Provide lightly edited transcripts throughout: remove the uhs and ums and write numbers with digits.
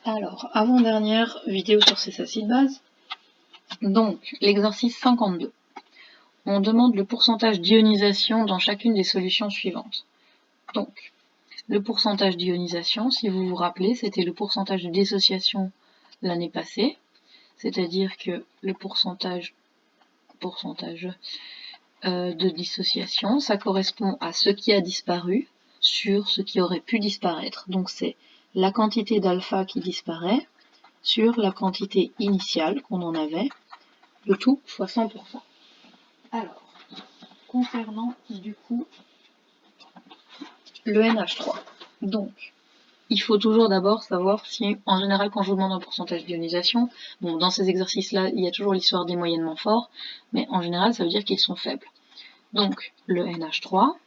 Alors, avant-dernière vidéo sur ces acides bases. Donc, l'exercice 52. On demande le pourcentage d'ionisation dans chacune des solutions suivantes. Donc, le pourcentage d'ionisation, si vous vous rappelez, c'était le pourcentage de dissociation l'année passée, c'est-à-dire que le pourcentage de dissociation, ça correspond à ce qui a disparu sur ce qui aurait pu disparaître. Donc c'est la quantité d'alpha qui disparaît sur la quantité initiale qu'on en avait, le tout fois 100%. Alors, concernant du coup le NH3, donc il faut toujours d'abord savoir si, en général, quand je vous demande un pourcentage d'ionisation, bon, dans ces exercices-là, il y a toujours l'histoire des moyennement forts, mais en général, ça veut dire qu'ils sont faibles. Donc, le NH3,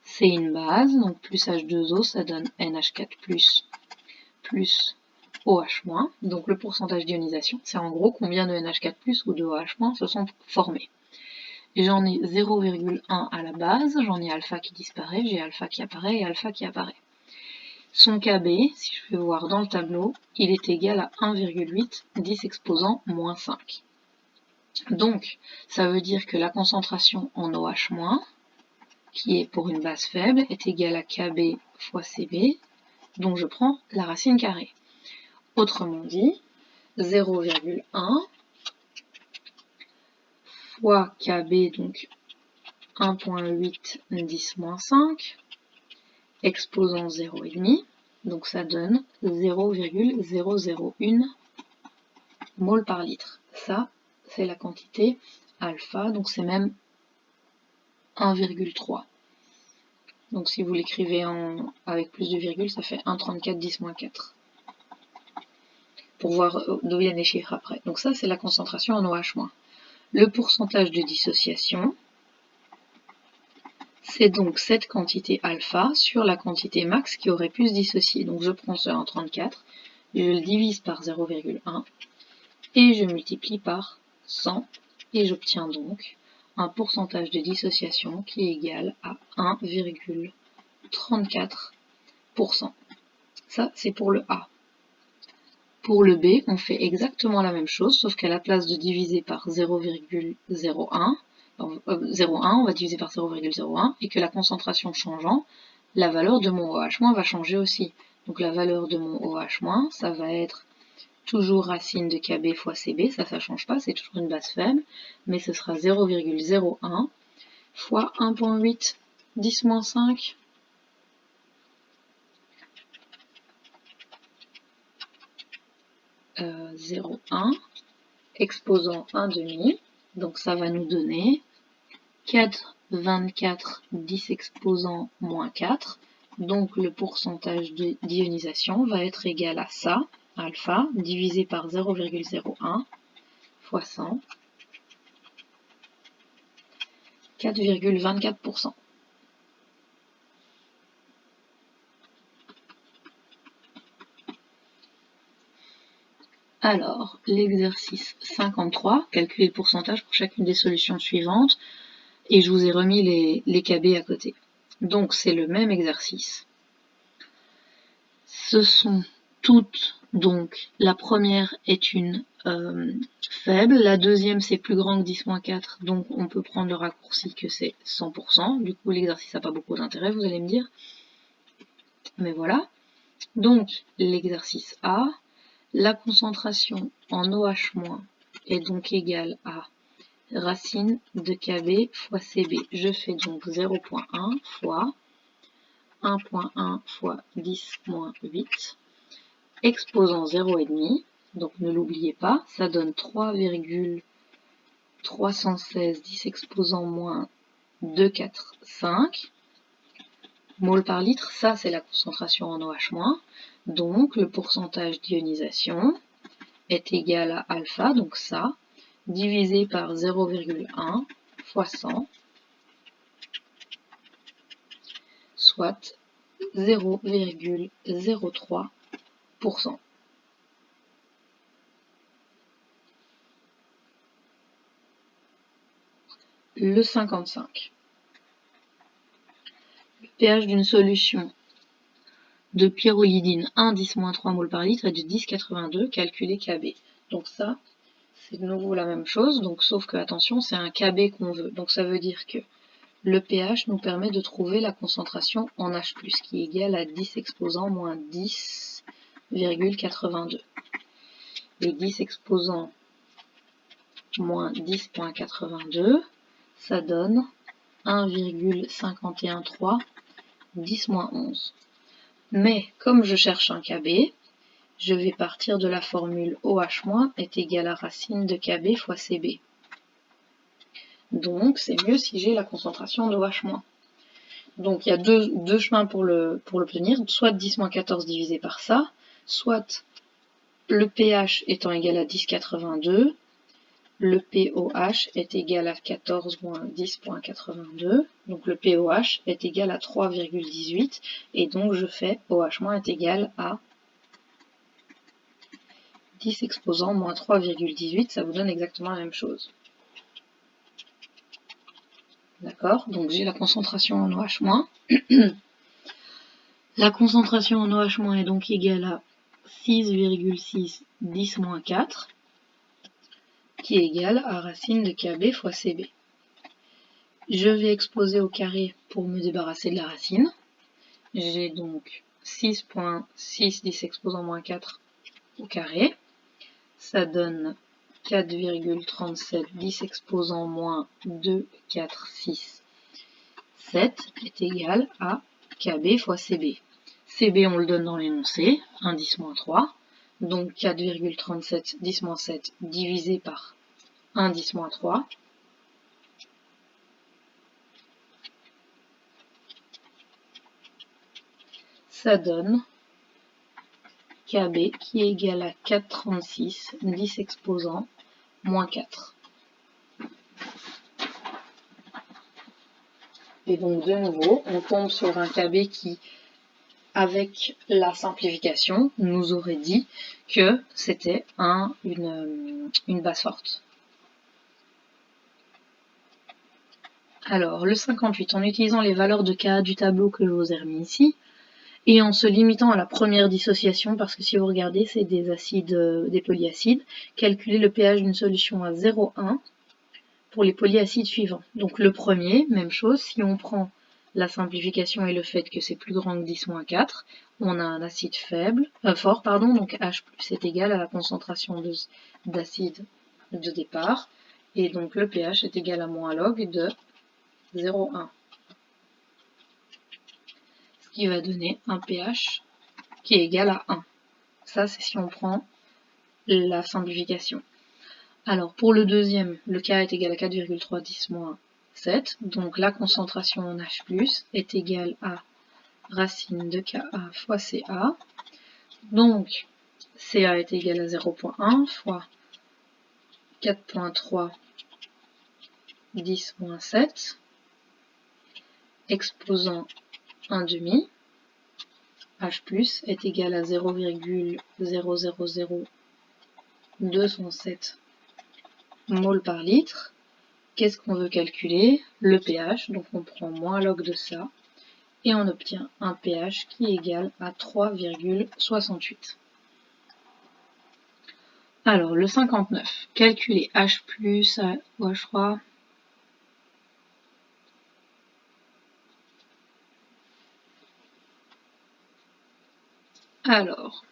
c'est une base, donc plus H2O, ça donne NH4+, plus OH-, donc le pourcentage d'ionisation, c'est en gros combien de NH4+, ou de OH- se sont formés. J'en ai 0,1 à la base, j'en ai alpha qui disparaît, j'ai alpha qui apparaît et alpha qui apparaît. Son Kb, si je vais voir dans le tableau, il est égal à 1,8 10 exposant moins 5. Donc, ça veut dire que la concentration en OH-, qui est pour une base faible, est égale à Kb fois Cb, donc je prends la racine carrée. Autrement dit, 0,1 fois Kb, donc 1,8 10 moins 5, exposant 0,5, donc ça donne 0,001 mol par litre. Ça, c'est la quantité alpha, donc c'est même 1,3. Donc si vous l'écrivez avec plus de virgule, ça fait 1,34 10 moins 4. Pour voir d'où viennent les chiffres après. Donc ça, c'est la concentration en OH-. Le pourcentage de dissociation, c'est donc cette quantité alpha sur la quantité max qui aurait pu se dissocier. Donc je prends ce 1,34, je le divise par 0,1 et je multiplie par 100 et j'obtiens donc un pourcentage de dissociation qui est égal à 1,34%. Ça, c'est pour le A. Pour le B, on fait exactement la même chose, sauf qu'à la place de diviser par 0,01, on va diviser par 0,01, et que la concentration changeant, la valeur de mon OH- va changer aussi. Donc la valeur de mon OH-, ça va être toujours racine de Kb fois Cb, ça ne change pas, c'est toujours une base faible, mais ce sera 0,01 fois 1,8 10 moins 5, euh, 0,1 exposant 1,5, donc ça va nous donner 4,24 10 exposant moins 4, donc le pourcentage d'ionisation va être égal à ça, alpha, divisé par 0,01 fois 100, 4,24%. Alors, l'exercice 53, calculer le pourcentage pour chacune des solutions suivantes, et je vous ai remis les Kb à côté. Donc, c'est le même exercice. Ce sont toutes, donc, la première est une faible, la deuxième c'est plus grand que 10-4, donc on peut prendre le raccourci que c'est 100%, du coup l'exercice n'a pas beaucoup d'intérêt, vous allez me dire. Mais voilà. Donc, l'exercice A, la concentration en OH- est donc égale à racine de Kb fois Cb. Je fais donc 0,1 fois 1,1 fois 10 moins 8, exposant 0,5, donc ne l'oubliez pas, ça donne 3,316 10 exposant moins 245 mol par litre, ça c'est la concentration en OH-, donc le pourcentage d'ionisation est égal à alpha, donc ça, divisé par 0,1 fois 100, soit 0,03%. Le 55. Le pH d'une solution de pyrrolidine 1 10-3 mol par litre et de 10,82, calculé Kb. Donc ça, c'est de nouveau la même chose, donc sauf que, attention, c'est un Kb qu'on veut. Donc ça veut dire que le pH nous permet de trouver la concentration en H+, qui est égale à 10 exposant moins 10,82. Et 10 exposant moins 10,82, ça donne 1,513 10-11. Mais comme je cherche un Kb, je vais partir de la formule OH- est égal à racine de Kb fois Cb. Donc c'est mieux si j'ai la concentration d'OH-. Donc il y a deux chemins pour l'obtenir, soit 10-14 divisé par ça, soit le pH étant égal à 10,82, le pOH est égal à 14 moins 10,82, donc le pOH est égal à 3,18, et donc je fais OH- est égal à 10 exposant moins 3,18, ça vous donne exactement la même chose. D'accord? Donc j'ai la concentration en OH-. La concentration en OH- est donc égale à 6,6 10-4, qui est égal à racine de Kb fois Cb. Je vais exposer au carré pour me débarrasser de la racine. J'ai donc 6,6 10 exposant moins 4 au carré. Ça donne 4,37 10 exposant moins 2, 4, 6, 7 est égal à Kb fois Cb. Cb, on le donne dans l'énoncé, 1 10-3. Donc 4,37 10-7 divisé par 1 10-3. Ça donne Kb qui est égal à 4,36 10 exposant moins 4. Et donc de nouveau, on tombe sur un Kb qui, avec la simplification, nous aurait dit que c'était une base forte. Alors, le 58, en utilisant les valeurs de Ka du tableau que je vous ai remis ici, et en se limitant à la première dissociation, parce que si vous regardez, c'est des acides, des polyacides, calculer le pH d'une solution à 0,1 pour les polyacides suivants. Donc le premier, même chose, si on prend la simplification et le fait que c'est plus grand que 10-4, on a un acide fort, donc H+ est égal à la concentration d'acide de départ, et donc le pH est égal à moins log de 0,1. Ce qui va donner un pH qui est égal à 1. Ça, c'est si on prend la simplification. Alors, pour le deuxième, le K est égal à 4,3 10-7, donc la concentration en H+, est égale à racine de Ka fois Ca. Donc, Ca est égal à 0,1 fois 4,3 10-7, exposant 1,5. H+ est égal à 0,000207 mol par litre. Qu'est-ce qu'on veut calculer? Le pH, donc on prend moins log de ça, et on obtient un pH qui est égal à 3,68. Alors, le 59, calculer H+, OH3, alors,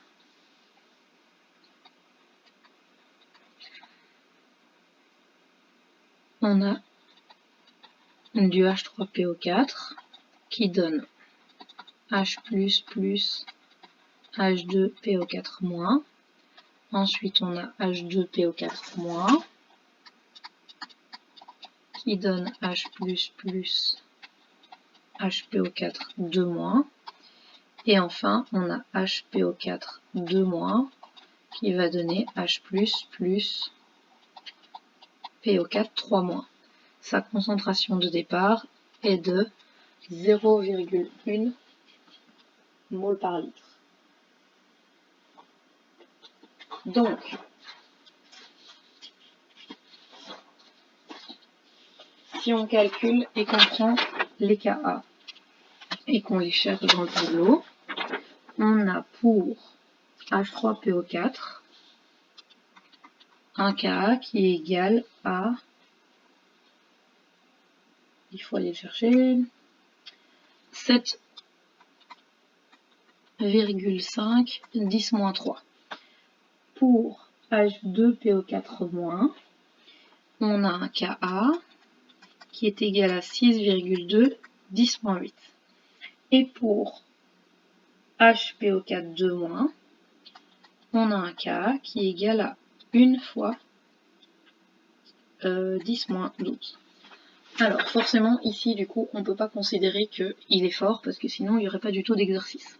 on a du H3PO4 qui donne H++ H2PO4-. Ensuite, on a H2PO4- qui donne H++ HPO4-2-. Et enfin, on a HPO4-2- qui va donner H++ PO4-3-. Sa concentration de départ est de 0,1 mol par litre. Donc, si on calcule et qu'on prend les Ka et qu'on les cherche dans le tableau, on a pour H3PO4 un Ka qui est égal à, il faut aller le chercher, 7,5 10-3. Pour H2PO4-, on a un Ka qui est égal à 6,2 10-8. Et pour HPO4-2-, on a un Ka qui est égal à 1 fois 10-12. Alors forcément ici du coup on ne peut pas considérer qu'il est fort parce que sinon il n'y aurait pas du tout d'exercice.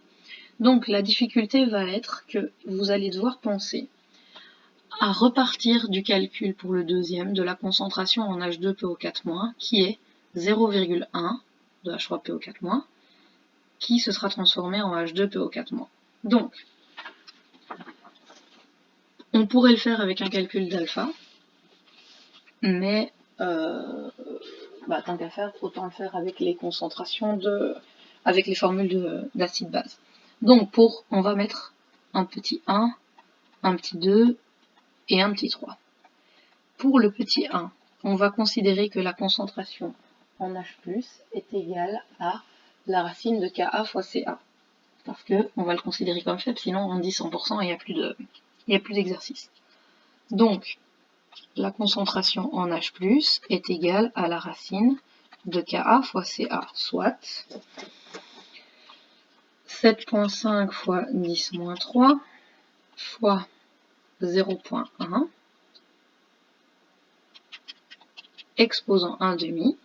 Donc la difficulté va être que vous allez devoir penser à repartir du calcul pour le deuxième de la concentration en H2PO4- qui est 0,1 de H3PO4- qui se sera transformé en H2PO4-. Donc on pourrait le faire avec un calcul d'alpha, mais tant qu'à faire, autant le faire avec les concentrations avec les formules d'acide base. Donc on va mettre un petit 1, un petit 2 et un petit 3. Pour le petit 1, on va considérer que la concentration en H+ est égale à la racine de Ka fois Ca. Parce qu'on va le considérer comme faible, sinon on dit 100% et il n'y a plus d'exercice. Donc, la concentration en H+ est égale à la racine de Ka fois Ca, soit 7,5 fois 10-3 fois 0,1 exposant 1,5.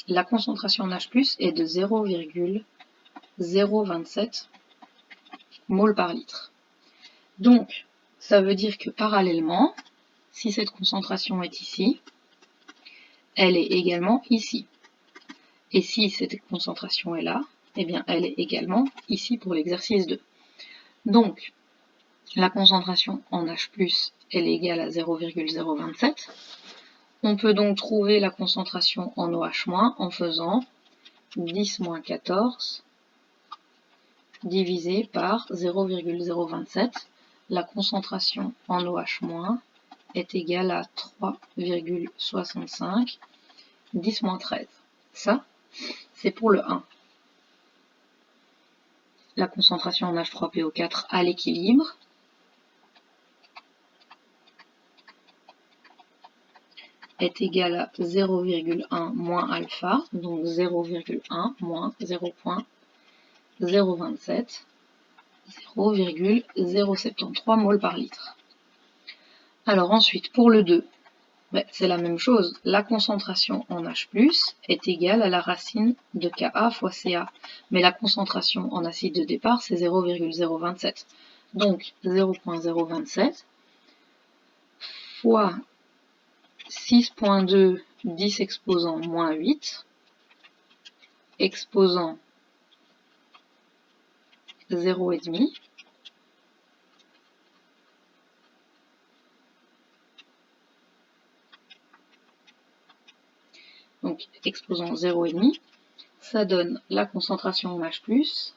La concentration en H+ est de 0,027 mol par litre. Donc, ça veut dire que parallèlement, si cette concentration est ici, elle est également ici. Et si cette concentration est là, eh bien elle est également ici pour l'exercice 2. Donc, la concentration en H+, elle est égale à 0,027. On peut donc trouver la concentration en OH- en faisant 10-14 divisé par 0,027. La concentration en OH- est égale à 3,65 10-13. Ça, c'est pour le 1. La concentration en H3PO4 à l'équilibre est égale à 0,1 moins alpha, donc 0,1 moins 0,027, 0,073 mol par litre. Alors ensuite, pour le 2, c'est la même chose. La concentration en H+ est égale à la racine de Ka fois Ca. Mais la concentration en acide de départ, c'est 0,027. Donc 0,027 fois 6,2 10 exposant moins 8 exposant 0,5. Donc exposant 0,5, ça donne la concentration en H+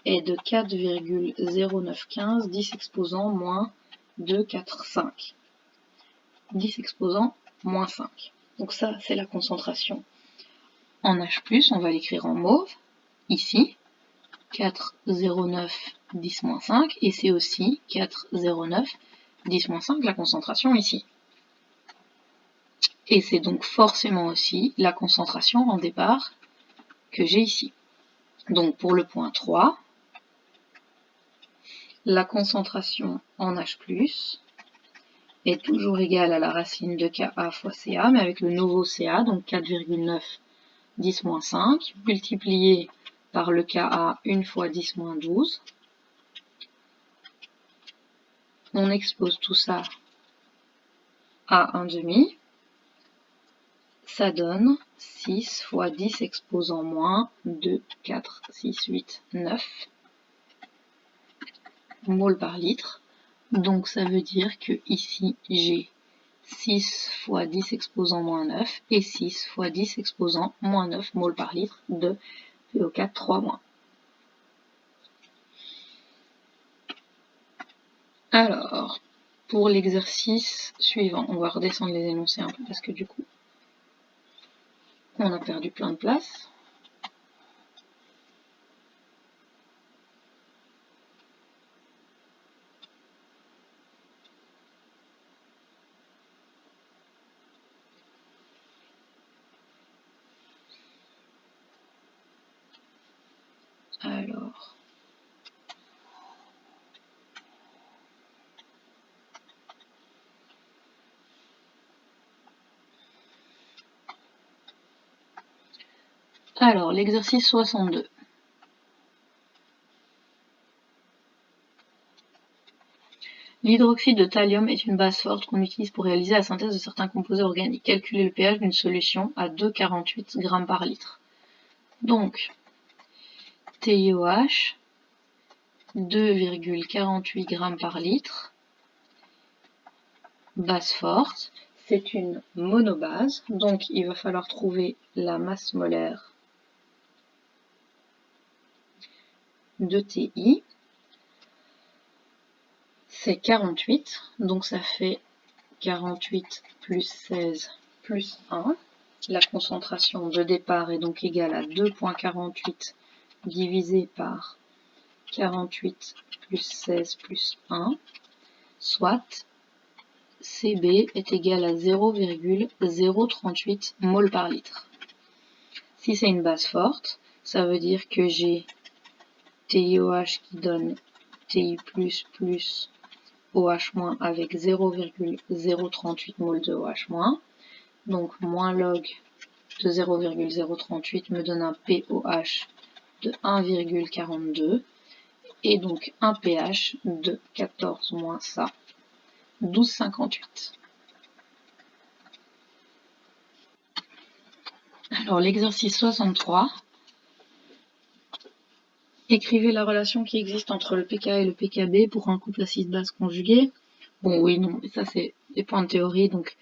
est de 4,0915 10 exposant moins 245. 10 exposant moins 5. Donc ça, c'est la concentration en H+, on va l'écrire en mauve, ici, 4,09 10-5, et c'est aussi 4,09 10-5 la concentration ici. Et c'est donc forcément aussi la concentration en départ que j'ai ici. Donc pour le point 3, la concentration en H+ est toujours égale à la racine de Ka fois Ca, mais avec le nouveau Ca, donc 4,9 10-5, multiplié par le Ka 1 fois 10-12. On expose tout ça à 1,5. Ça donne 6 fois 10 exposant moins 2, 4, 6, 8, 9 mol par litre. Donc ça veut dire que ici j'ai 6 fois 10 exposant moins 9 et 6 fois 10 exposant moins 9 mol par litre de PO4 3-. Alors, pour l'exercice suivant, on va redescendre les énoncés un peu parce que du coup, on a perdu plein de place. Alors, l'exercice 62. L'hydroxyde de thallium est une base forte qu'on utilise pour réaliser la synthèse de certains composés organiques. Calculez le pH d'une solution à 2,48 g par litre. Donc, TiOH, 2,48 g par litre, base forte, c'est une monobase, donc il va falloir trouver la masse molaire de Ti. C'est 48, donc ça fait 48 plus 16 plus 1. La concentration de départ est donc égale à 2,48 divisé par 48 plus 16 plus 1, soit Cb est égal à 0,038 mol par litre. Si c'est une base forte, ça veut dire que j'ai TiOH qui donne Ti++ OH- avec 0,038 mol de OH-. Donc moins log de 0,038 me donne un pOH de 1,42 et donc un pH de 14 moins ça, 12,58. Alors l'exercice 63, écrivez la relation qui existe entre le pK et le pKb pour un couple acide-base conjugué. Bon oui, non, mais ça c'est des points de théorie, donc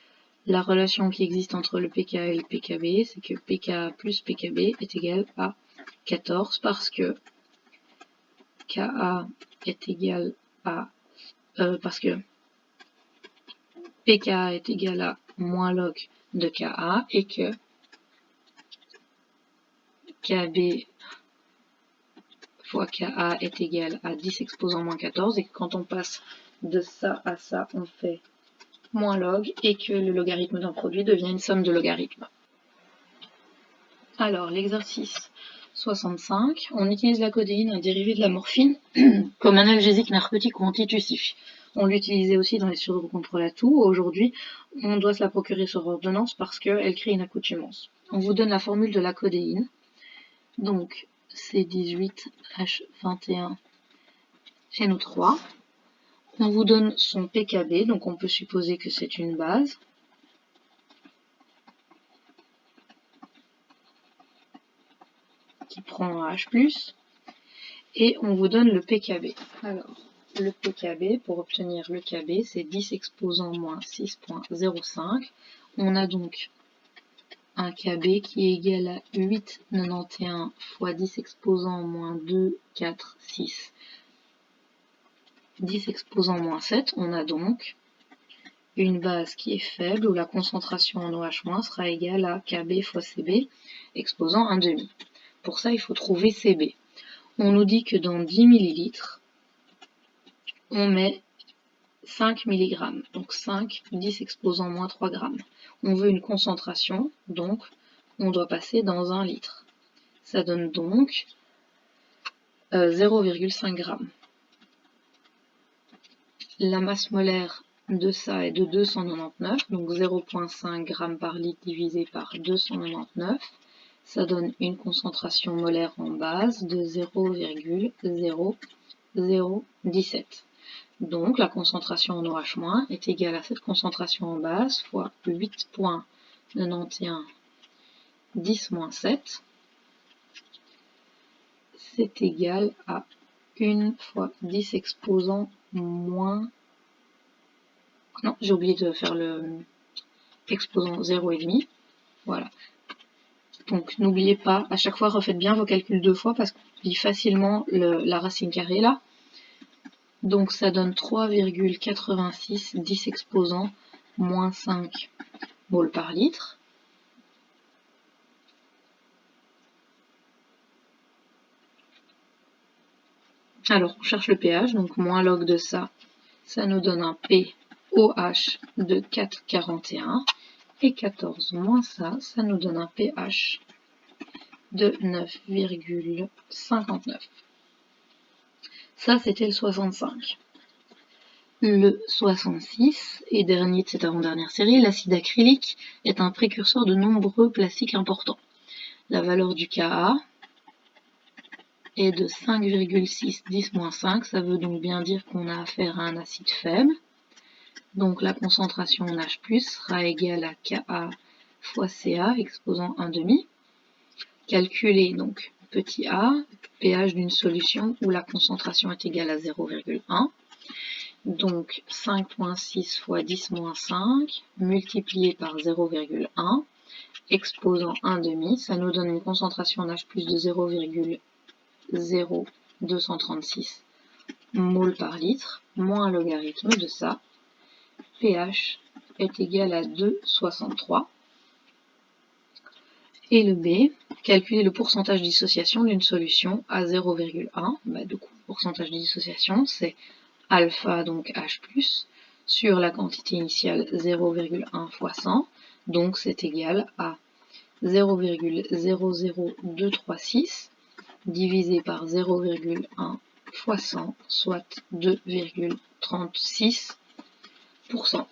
la relation qui existe entre le pK et le pKb, c'est que pK plus pKb est égal à 14 parce que Ka est égal à parce que pK est égal à moins log de Ka et que Kb fois Ka est égal à 10 exposant moins 14 et que quand on passe de ça à ça, on fait moins log et que le logarithme d'un produit devient une somme de logarithmes. Alors, l'exercice 65, on utilise la codéine, un dérivé de la morphine, comme analgésique narcotique ou antitussif. On l'utilisait aussi dans les sirop contre la toux. Aujourd'hui, on doit se la procurer sur ordonnance parce qu'elle crée une accoutumance. On vous donne la formule de la codéine. Donc, C18H21NO3. On vous donne son pKb, donc on peut supposer que c'est une base. Qui prend un H+, et on vous donne le pKb. Alors, le pKb, pour obtenir le Kb, c'est 10 exposant moins 6,05. On a donc un Kb qui est égal à 8,91 fois 10 exposant moins 2, 4, 6, 10 exposant moins 7. On a donc une base qui est faible, où la concentration en OH- sera égale à Kb fois Cb, exposant 1,5. Pour ça, il faut trouver Cb. On nous dit que dans 10 ml, on met 5 mg, donc 5, 10 exposant moins 3 g. On veut une concentration, donc on doit passer dans 1 litre. Ça donne donc 0,5 g. La masse molaire de ça est de 299, donc 0,5 g par litre divisé par 299. Ça donne une concentration molaire en base de 0,0017. Donc la concentration en OH- est égale à cette concentration en base fois 8,91 10-7. C'est égal à 1 fois 10 exposant moins... Non, j'ai oublié de faire le exposant 0,5. Voilà. Donc n'oubliez pas, à chaque fois refaites bien vos calculs 2 fois parce qu'on oublie facilement la racine carrée là. Donc ça donne 3,86 10 exposant moins 5 moles par litre. Alors on cherche le pH, donc moins log de ça, ça nous donne un pOH de 4,41. Et 14 moins ça, ça nous donne un pH de 9,59. Ça, c'était le 65. Le 66, et dernier de cette avant-dernière série, l'acide acrylique est un précurseur de nombreux plastiques importants. La valeur du Ka est de 5,6 10-5, ça veut donc bien dire qu'on a affaire à un acide faible. Donc la concentration en H+, sera égale à Ka fois Ca, exposant 1,5. Calculer donc petit a, pH d'une solution où la concentration est égale à 0,1. Donc 5,6 fois 10-5 multiplié par 0,1 exposant 1,5, ça nous donne une concentration en H+ de 0,0236 mol par litre, moins un logarithme de ça. pH est égal à 2,63. Et le B, calculer le pourcentage de dissociation d'une solution à 0,1. Du coup, le pourcentage de dissociation, c'est alpha, donc H+, sur la quantité initiale 0,1 fois 100. Donc c'est égal à 0,00236 divisé par 0,1 fois 100, soit 2,36%.